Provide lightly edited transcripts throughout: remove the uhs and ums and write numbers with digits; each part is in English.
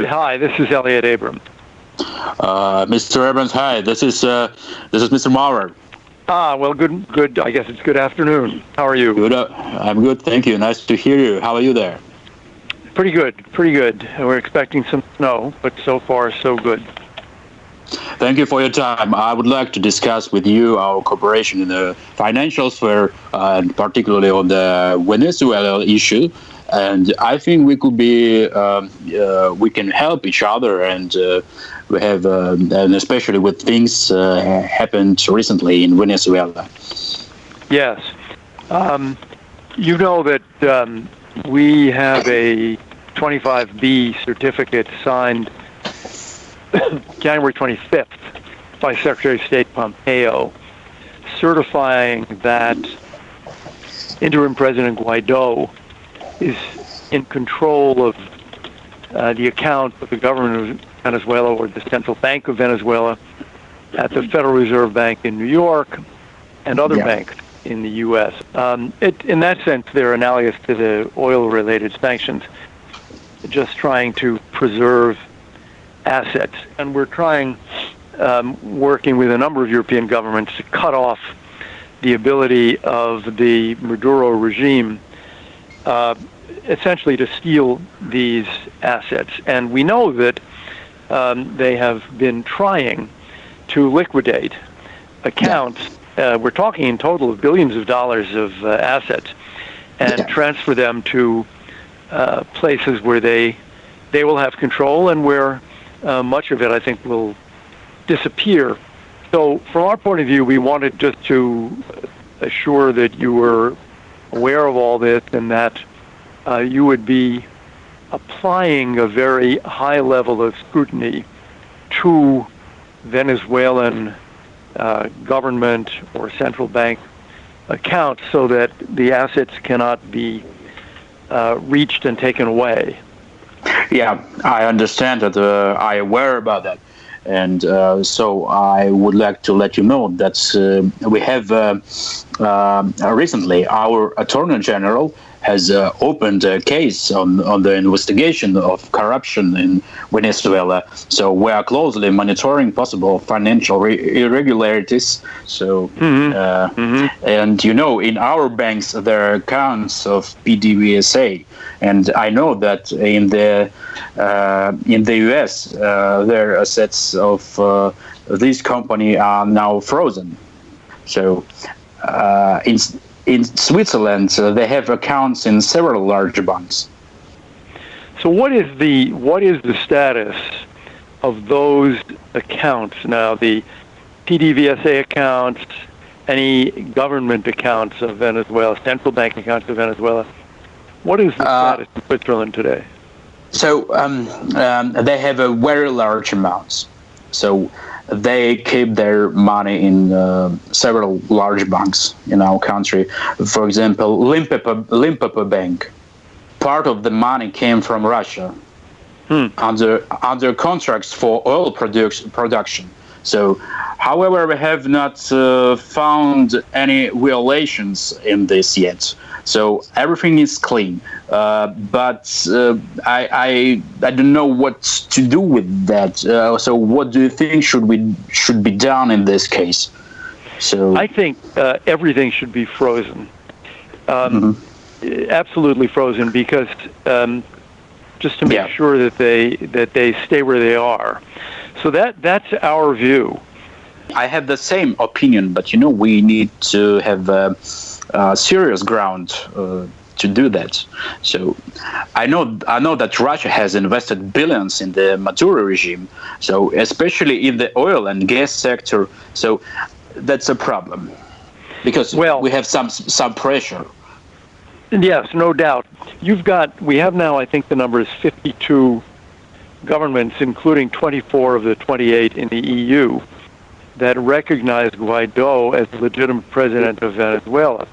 Hi, this is Elliott Abrams. Mr. Abrams, hi. This is Mr. Maurer. Well, good. I guess it's good afternoon. How are you? Good. I'm good, thank you. Nice to hear you. How are you there? Pretty good. We're expecting some snow, but so far so good. Thank you for your time. I would like to discuss with you our cooperation in the financial sphere, and particularly on the Venezuela issue. And I think we could be, we can help each other, and we have, and especially with things happened recently in Venezuela. Yes, you know that we have a 25B certificate signed January 25th by Secretary of State Pompeo, certifying that interim President Guaido is in control of the account of the government of Venezuela, or the Central Bank of Venezuela, at the Federal Reserve Bank in New York and other banks in the U.S. In that sense, they're analogous to the oil-related sanctions, just trying to preserve assets. And we're trying, working with a number of European governments, to cut off the ability of the Maduro regime essentially to steal these assets. And we know that they have been trying to liquidate accounts. We're talking in total of billions of dollars of assets, and transfer them to places where they will have control, and where much of it, I think, will disappear. So from our point of view, we wanted just to assure that you were aware of all this, and that you would be applying a very high level of scrutiny to Venezuelan government or central bank accounts, so that the assets cannot be reached and taken away. Yeah, I understand that. I'm aware about that. And so I would like to let you know that we have recently, our Attorney General has opened a case on the investigation of corruption in Venezuela. So we are closely monitoring possible financial irregularities. So, and you know, in our banks there are accounts of PDVSA, and I know that in the US their assets of this company are now frozen. So in Switzerland, they have accounts in several large banks. So what is the status of those accounts now? The PDVSA accounts, any government accounts of Venezuela, central bank accounts of Venezuela. What is the status in Switzerland today? So they have a very large amounts. So they keep their money in several large banks in our country. For example, Limpopo Bank. Part of the money came from Russia under contracts for oil production. So, however, we have not found any violations in this yet. So everything is clean. But I don't know what to do with that. So what do you think should be done in this case? So I think everything should be frozen. Absolutely frozen, because just to make sure that they stay where they are. So that's our view. I have the same opinion, but you know, we need to have serious ground to do that. So I know that Russia has invested billions in the Maduro regime, so especially in the oil and gas sector. So that's a problem, because we have some pressure. Yes, no doubt. We have now, I think the number is 52 governments, including 24 of the 28 in the EU, that recognize Guaido as the legitimate president of Venezuela.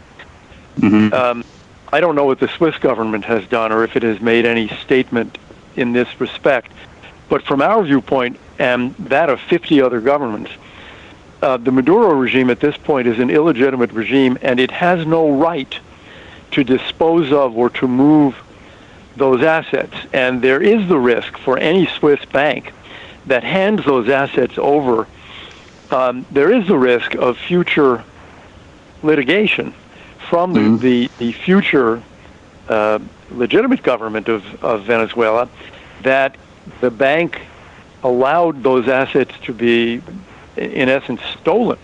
I don't know what the Swiss government has done, or if it has made any statement in this respect. But from our viewpoint, and that of 50 other governments, the Maduro regime at this point is an illegitimate regime, and it has no right to dispose of or to move those assets. And there is the risk for any Swiss bank that hands those assets over. There is the risk of future litigation from the future legitimate government of Venezuela, that the bank allowed those assets to be, in essence, stolen.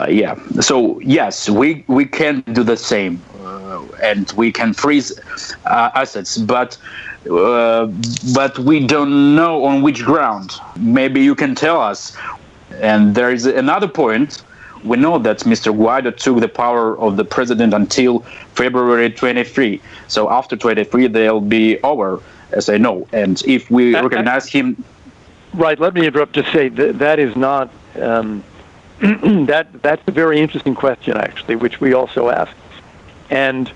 Yeah. So yes, we can do the same, and we can freeze assets, but we don't know on which ground. Maybe you can tell us. And there is another point. We know that Mr. Guaido took the power of the president until February 23. So after 23, they'll be over, as I know. And if we recognize him... Right, let me interrupt to say that is not... that's a very interesting question, actually, which we also asked. And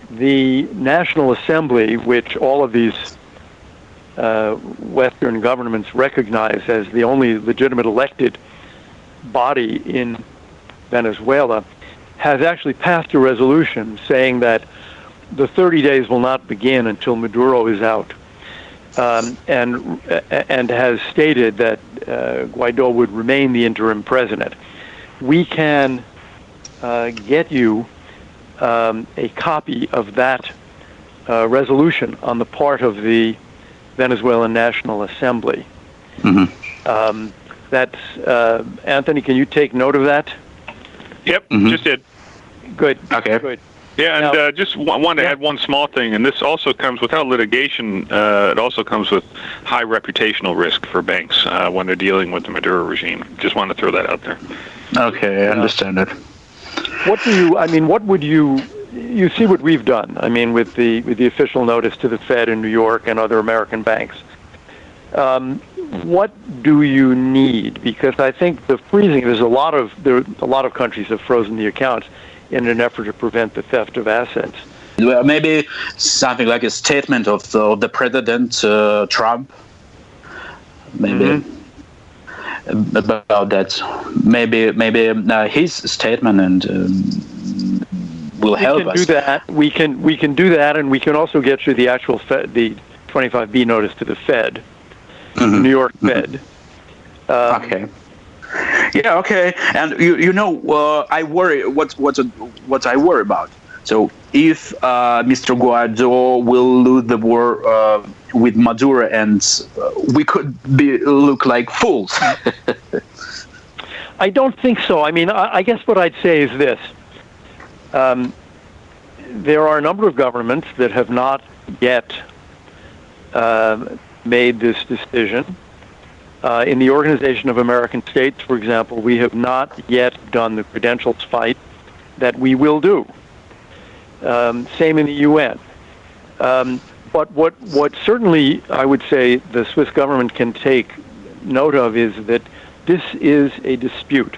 the National Assembly, which all of these Western governments recognize as the only legitimate elected body in Venezuela, has actually passed a resolution saying that the 30 days will not begin until Maduro is out, and has stated that Guaido would remain the interim president. We can get you a copy of that resolution on the part of the Venezuelan National Assembly. Mm-hmm. That's Anthony, can you take note of that? Yep, just did. Good. Okay. Good. Yeah, and Now, just wanted to add one small thing, and this also comes without litigation. It also comes with high reputational risk for banks when they're dealing with the Maduro regime. Just wanted to throw that out there. Okay, I understand it. What would you see what we've done? I mean, with the official notice to the Fed in New York and other American banks. What do you need? Because I think the freezing, a lot of countries have frozen the accounts in an effort to prevent the theft of assets. Well, maybe something like a statement of the President Trump. Maybe about that. Maybe his statement and will help us. We can do that, and we can also get you the actual the 25B notice to the Fed. The New York Fed. Okay. Yeah. Okay. And you know, I worry. What I worry about. So if Mr. Guaido will lose the war with Maduro, and we could look like fools. I don't think so. I mean, I guess what I'd say is this: there are a number of governments that have not yet made this decision. In the Organization of American States, for example, we have not yet done the credentials fight that we will do. Same in the UN. But what certainly I would say the Swiss government can take note of is that this is a dispute,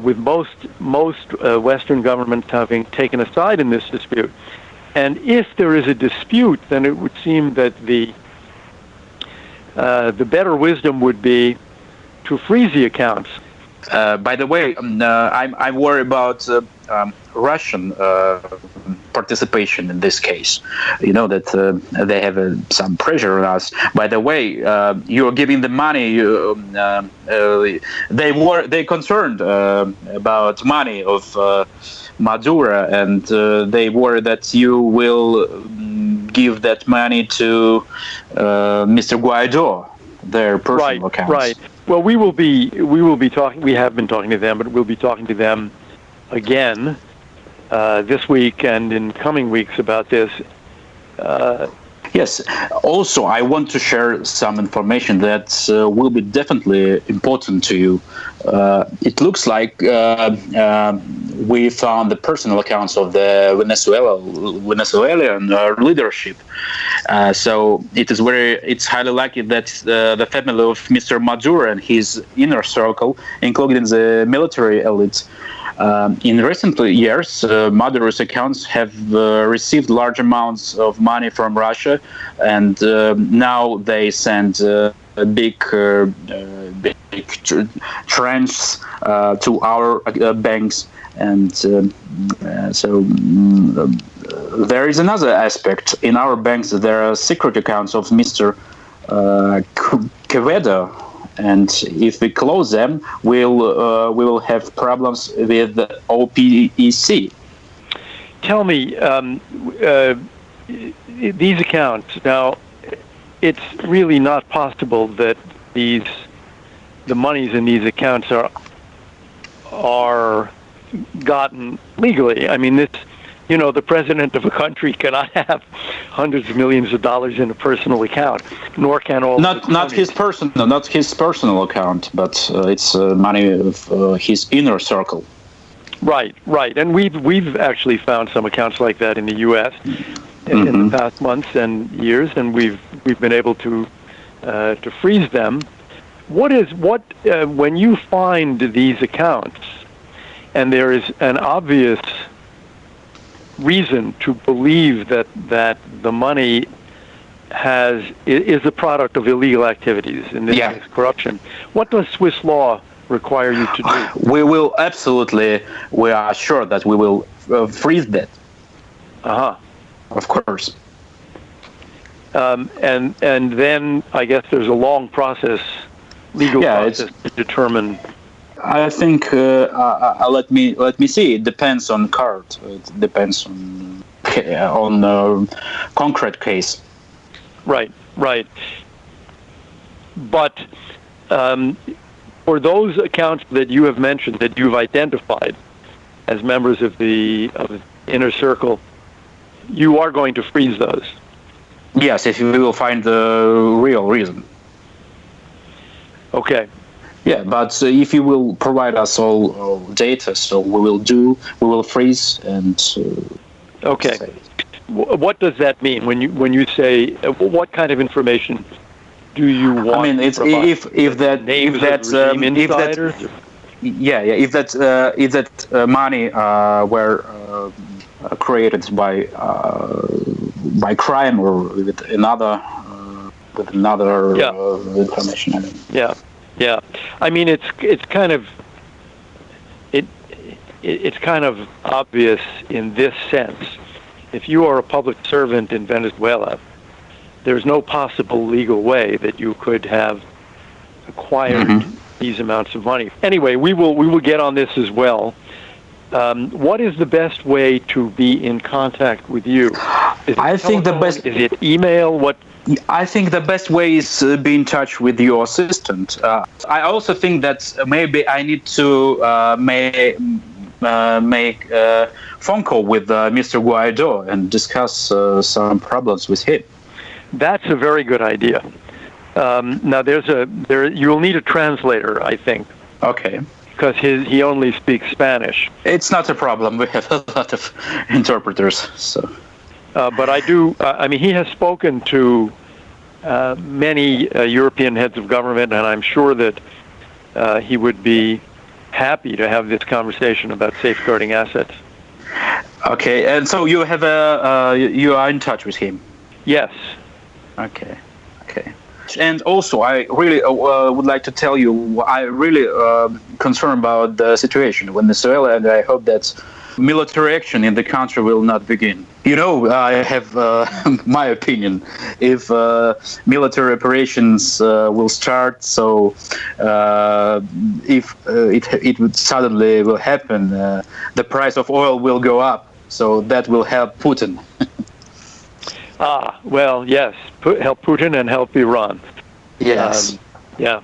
with most Western governments having taken a side in this dispute. And if there is a dispute, then it would seem that the better wisdom would be to freeze the accounts. By the way, I'm worried about Russian participation in this case. You know that they have some pressure on us. By the way, you're giving the money. They concerned about money of Maduro, and they worry that you will give that money to Mr. Guaido, their personal accounts. Right. Well, we will be talking. We have been talking to them, but we'll be talking to them again this week and in coming weeks about this. Yes. Also, I want to share some information that will be definitely important to you. It looks like we found the personal accounts of the Venezuelan leadership. So it's highly likely that the family of Mr. Maduro and his inner circle, including the military elite, in recent years, Maduro's accounts have received large amounts of money from Russia, and now they send big tranches to our banks, And there is another aspect. In our banks, there are secret accounts of Mr. Quevedo, and if we close them, we will have problems with OPEC. Tell me, these accounts, now, it's really not possible that the monies in these accounts are gotten legally. I mean, the president of a country cannot have hundreds of millions of dollars in a personal account, nor can all. Not his personal account, but it's money of his inner circle. Right, and we've actually found some accounts like that in the U.S. in the past months and years, and we've been able to freeze them. When you find these accounts, and there is an obvious reason to believe that the money is a product of illegal activities, in this case corruption, what does Swiss law require you to do? We are sure that we will freeze that. Of course. And then I guess there's a long legal process to determine. I think let me see. It depends on card. It depends on concrete case. Right. But for those accounts that you have mentioned, that you've identified as members of the inner circle, you are going to freeze those. Yes, if we will find the real reason. Okay. Yeah, but if you will provide us all data, so we will freeze and. Okay. What does that mean when you say what kind of information do you want? I mean, it's if that money were created by crime or with another information. I mean. Yeah. I mean, it's kind of obvious in this sense. If you are a public servant in Venezuela, there's no possible legal way that you could have acquired these amounts of money. Anyway, we will get on this as well. What is the best way to be in contact with you? Is it email? I think the best way is be in touch with your assistant. I also think that maybe I need to make a phone call with Mr. Guaido and discuss some problems with him. That's a very good idea. Now, you'll need a translator, I think. Okay. Because he only speaks Spanish. It's not a problem. We have a lot of interpreters, so. But I do. I mean, he has spoken to many European heads of government, and I'm sure that he would be happy to have this conversation about safeguarding assets. Okay, and so you have you are in touch with him. Yes. Okay. And also, I really would like to tell you, I really concerned about the situation in Venezuela, and I hope that military action in the country will not begin. You know, I have my opinion. If military operations will start, so if it would suddenly will happen, the price of oil will go up. So that will help Putin. Well, yes. Help Putin and help Iran. Yes. Yeah.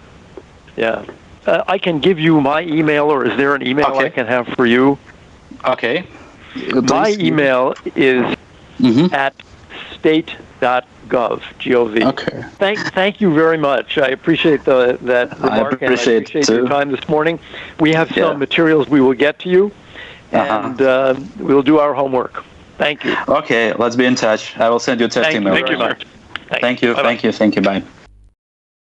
I can give you my email, or is there an email I can have for you? Okay. My email is at state.gov, G-O-V. Okay. Thank you very much. I appreciate that remark. I appreciate your time this morning. We have some materials we will get to you, and we'll do our homework. Thank you. Okay, let's be in touch. I will send you a test email. Thank you, Mark. Thank you. Bye.